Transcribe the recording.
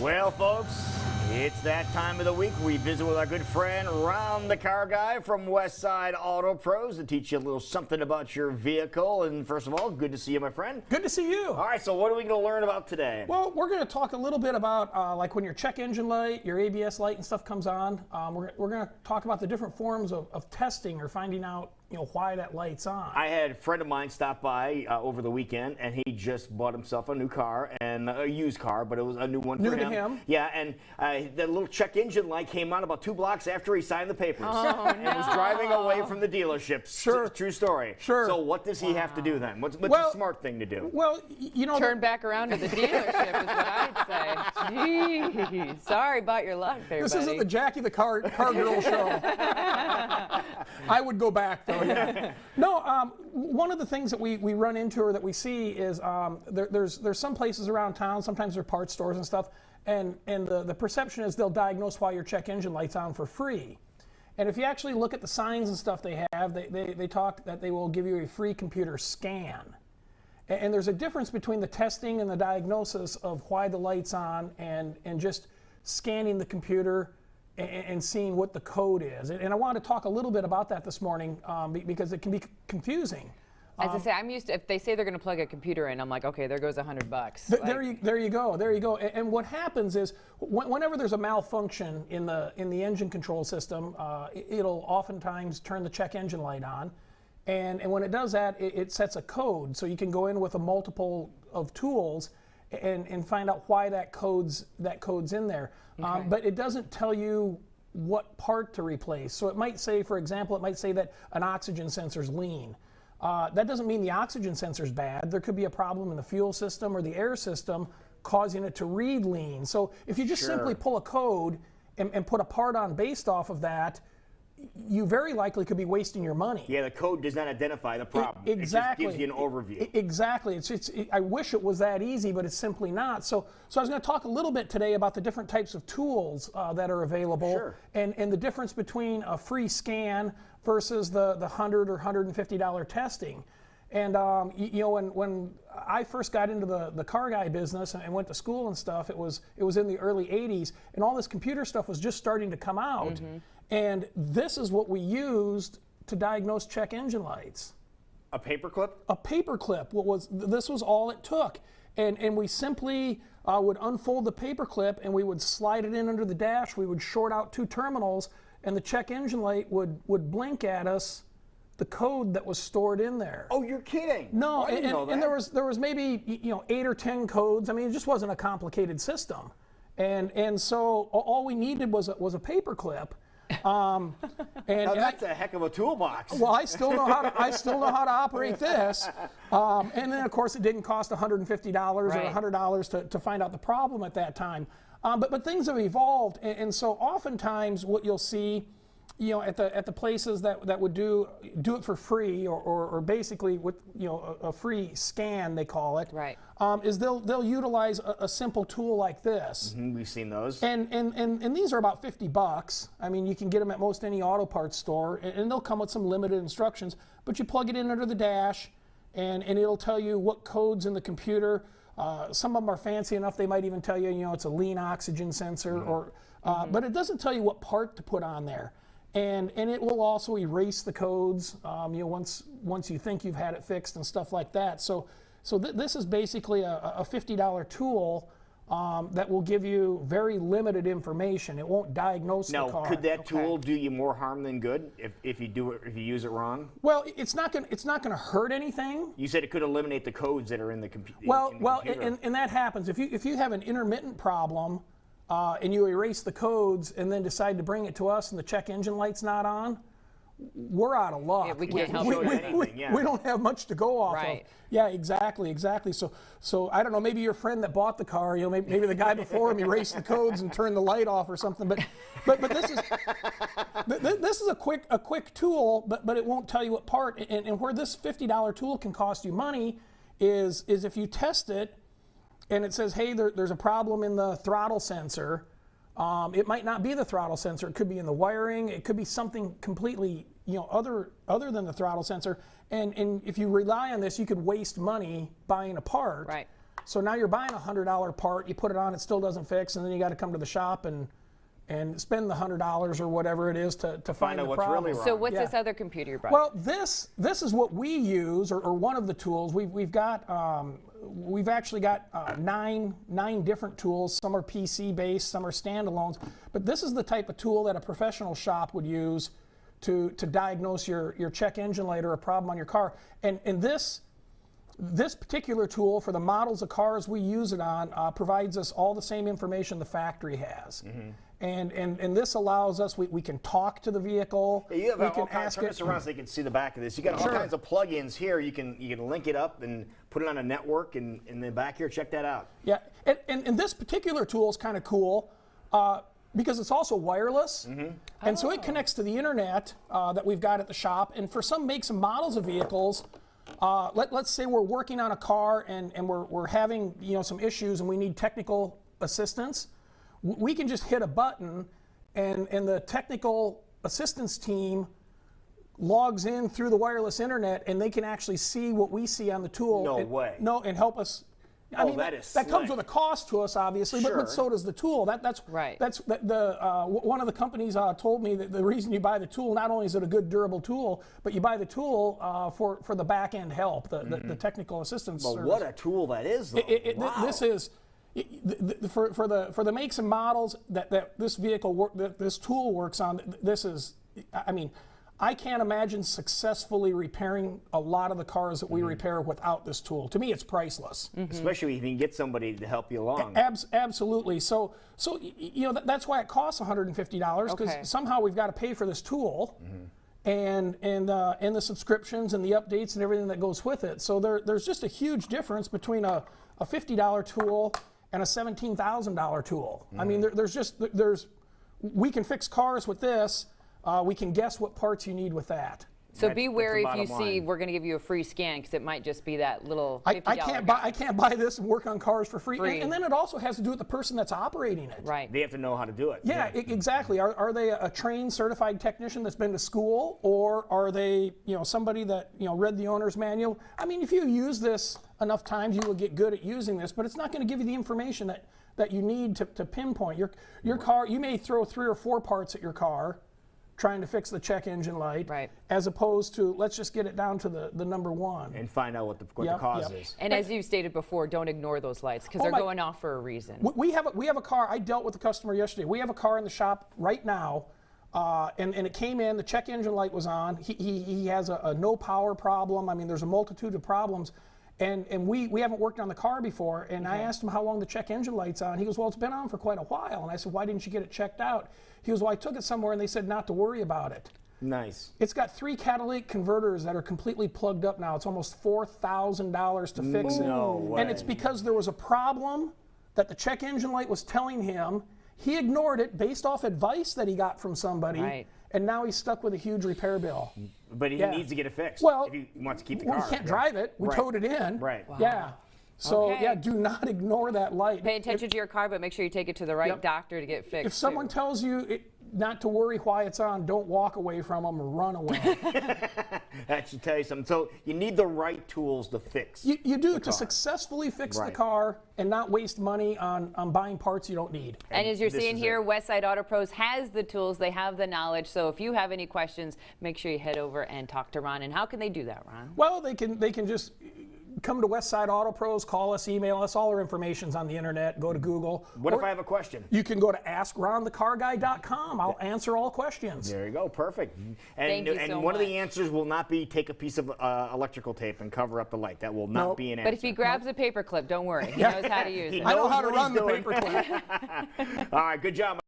Well, folks, it's that time of the week we visit with our good friend, Ron the Car Guy from Westside Auto Pros to teach you a little something about your vehicle. And first of all, good to see you, my friend. Good to see you. All right, so what are we going to learn about today? Well, we're going to talk a little bit about like when your check engine light, your ABS light and stuff comes on. We're going to talk about the different forms of testing or finding out why that light's on. I had a friend of mine stop by over the weekend, and he just bought himself a new car, and a used car, but it was a new one for him. New to him. Yeah, and the little check engine light came on about 2 blocks after he signed the papers. Oh, and was driving away from the dealership. Sure. True story. Sure. So what does he have to do then? What's the smart thing to do? Well, Turn back around to the dealership is what I'd say. Gee, sorry about your luck there, this buddy. isn't the Jackie the Car Girl show. I would go back though. Yeah. No, one of the things that we run into or that we see is there's some places around town. Sometimes they're parts stores and stuff, and the perception is they'll diagnose why your check engine light's on for free. And if you actually look at the signs and stuff they have, they talk that they will give you a free computer scan. And there's a difference between the testing and the diagnosis of why the light's on and just scanning the computer and seeing what the code is. And I want to talk a little bit about that this morning because it can be confusing. As I say, I'm used to, if they say they're going to plug a computer in, I'm like, okay, there goes $100. There you go. And what happens is, whenever there's a malfunction in the engine control system, it'll oftentimes turn the check engine light on. And when it does that, it sets a code. So you can go in with a multiple of tools and find out why that code's in there. Okay. But it doesn't tell you what part to replace. So it might say, for example, that an oxygen sensor's lean. That doesn't mean the oxygen sensor's bad. There could be a problem in the fuel system or the air system causing it to read lean. So if you just simply pull a code and put a part on based off of that, you very likely could be wasting your money. Yeah, the code does not identify the problem. Exactly. It just gives you an overview. Exactly. I wish it was that easy, but it's simply not. So I was going to talk a little bit today about the different types of tools that are available, and the difference between a free scan versus the $100 or $150 testing. And when I first got into the car guy business and went to school and stuff, it was in the early '80s, and all this computer stuff was just starting to come out. Mm-hmm. And this is what we used to diagnose check engine lights. A paperclip? A paperclip. This was all it took. And we simply would unfold the paperclip and we would slide it in under the dash. We would short out 2 terminals, and the check engine light would blink at us the code that was stored in there. Oh, you're kidding? No, I didn't know that. And there was maybe 8 or 10 codes. I mean, it just wasn't a complicated system. And so all we needed was a paperclip. Now that's a heck of a toolbox. Well, I still know how to operate this. And then of course it didn't cost $150 or $100 to find out the problem at that time. But things have evolved, and so oftentimes what you'll see, at the places that would do it for free or basically with a free scan, they call it, right, is they'll utilize a simple tool like this. Mm-hmm, we've seen those. And these are about $50. I mean, you can get them at most any auto parts store, and they'll come with some limited instructions. But you plug it in under the dash, and it'll tell you what code's in the computer. Some of them are fancy enough; they might even tell you, it's a lean oxygen sensor, Mm-hmm. but it doesn't tell you what part to put on there. And it will also erase the codes, once you think you've had it fixed and stuff like that. So this is basically a $50 tool that will give you very limited information. It won't diagnose the car. Now, could that tool do you more harm than good if you use it wrong? Well, it's not going to hurt anything. You said it could eliminate the codes that are in the computer. And that happens if you have an intermittent problem. And you erase the codes and then decide to bring it to us and the check engine light's not on, we're out of luck. Yeah, we can't help you with anything. We don't have much to go off of. Yeah, exactly. So I don't know, maybe your friend that bought the car, maybe the guy before him erased the codes and turned the light off or something. But this is a quick tool, but it won't tell you what part. And where this $50 tool can cost you money is if you test it, and it says, hey, there's a problem in the throttle sensor. It might not be the throttle sensor. It could be in the wiring. It could be something completely, other than the throttle sensor. And if you rely on this, you could waste money buying a part. Right. So now you're buying a $100 part, you put it on, it still doesn't fix, and then you got to come to the shop and spend the $100 or whatever it is to find out the what's problem. really wrong. So what's Yeah. this other computer you brought? Well, this is what we use, or one of the tools. We've actually got nine different tools. Some are PC based, some are standalones. But this is the type of tool that a professional shop would use to diagnose your check engine light or a problem on your car. And this particular tool, for the models of cars we use it on, provides us all the same information the factory has. And this allows us, we can talk to the vehicle. Yeah, you have we all can kinds, ask turn it. this around so you can see the back of this. You got all kinds of plugins here. You can link it up and put it on a network, and then back here, check that out. Yeah, and this particular tool is kind of cool because it's also wireless. And so it connects to the internet that we've got at the shop. And for some makes and models of vehicles, let's say we're working on a car and we're having some issues and we need technical assistance. We can just hit a button and the technical assistance team logs in through the wireless internet and they can actually see what we see on the tool. No way. No, and help us. I mean, that is that comes slick. with a cost to us, obviously, Sure. but so does the tool. That's Right. That's one of the companies told me that the reason you buy the tool, not only is it a good durable tool, but you buy the tool for the back end help, the technical assistance. But service. what a tool that is, though. Wow. This is for the makes and models that this vehicle that this tool works on. This is, I mean, I can't imagine successfully repairing a lot of the cars that we repair without this tool. To me, it's priceless. Especially if you can get somebody to help you along. Absolutely. So that's why it costs $150 because Okay. somehow we've got to pay for this tool. And the subscriptions and the updates and everything that goes with it. So there's just a huge difference between a $50 tool and a $17,000 tool. I mean, we can fix cars with this. We can guess what parts you need with that. So That's be the wary if bottom you see line. we're going to give you a free scan because it might just be that little $50 I can't buy this and work on cars for free. Free. And then it also has to do with the person that's operating it. Right. They have to know how to do it. Yeah, exactly. Are they a trained, certified technician that's been to school, or are they, somebody that read the owner's manual? I mean, if you use this enough times, you will get good at using this, but it's not going to give you the information that you need to pinpoint your car. You may throw 3 or 4 parts at your car, trying to fix the check engine light, Right. as opposed to let's just get it down to the number one. And find out what the Yep, cause yep. is. And as you stated before, don't ignore those lights because they're my- going off for a reason. We have a car. I dealt with a customer yesterday. We have a car in the shop right now, and it came in. The check engine light was on. He has a no power problem. I mean, there's a multitude of problems, and we haven't worked on the car before. And I asked him how long the check engine light's on. He goes, well, it's been on for quite a while. And I said, why didn't you get it checked out? He goes, well, I took it somewhere and they said not to worry about it. Nice. It's got 3 catalytic converters that are completely plugged up now. It's almost $4,000 to fix it. No way. And it's because there was a problem that the check engine light was telling him. He ignored it based off advice that he got from somebody. Right. And now he's stuck with a huge repair bill. But he Yeah. needs to get it fixed Well, if he wants to keep the Well, car. he can't drive it. We Right. towed it in. Right. Wow. Yeah. So, Okay. yeah, do not ignore that light. Pay attention to your car, but make sure you take it to the right Yep. doctor to get fixed. If someone too. tells you not to worry why it's on, don't walk away from them or run away. That should tell you something. So you need the right tools to fix. You do to car. successfully fix the Right. car and not waste money on buying parts you don't need. And as you're this seeing is here, it. Westside Auto Pros has the tools, they have the knowledge. So if you have any questions, make sure you head over and talk to Ron. And how can they do that, Ron? Well, they can just come to Westside Auto Pros, call us, email us. All our information's on the internet. Go to Google. What Or if I have a question? You can go to askronthecarguy.com. I'll answer all questions. There you go. Perfect. And, Thank you and so one of much. the answers will not be take a piece of electrical tape and cover up the light. That will not Nope. be an answer. But if he grabs a paper clip, don't worry. He knows how to use He it. I know knows how to what run he's the doing. paperclip. All right. Good job,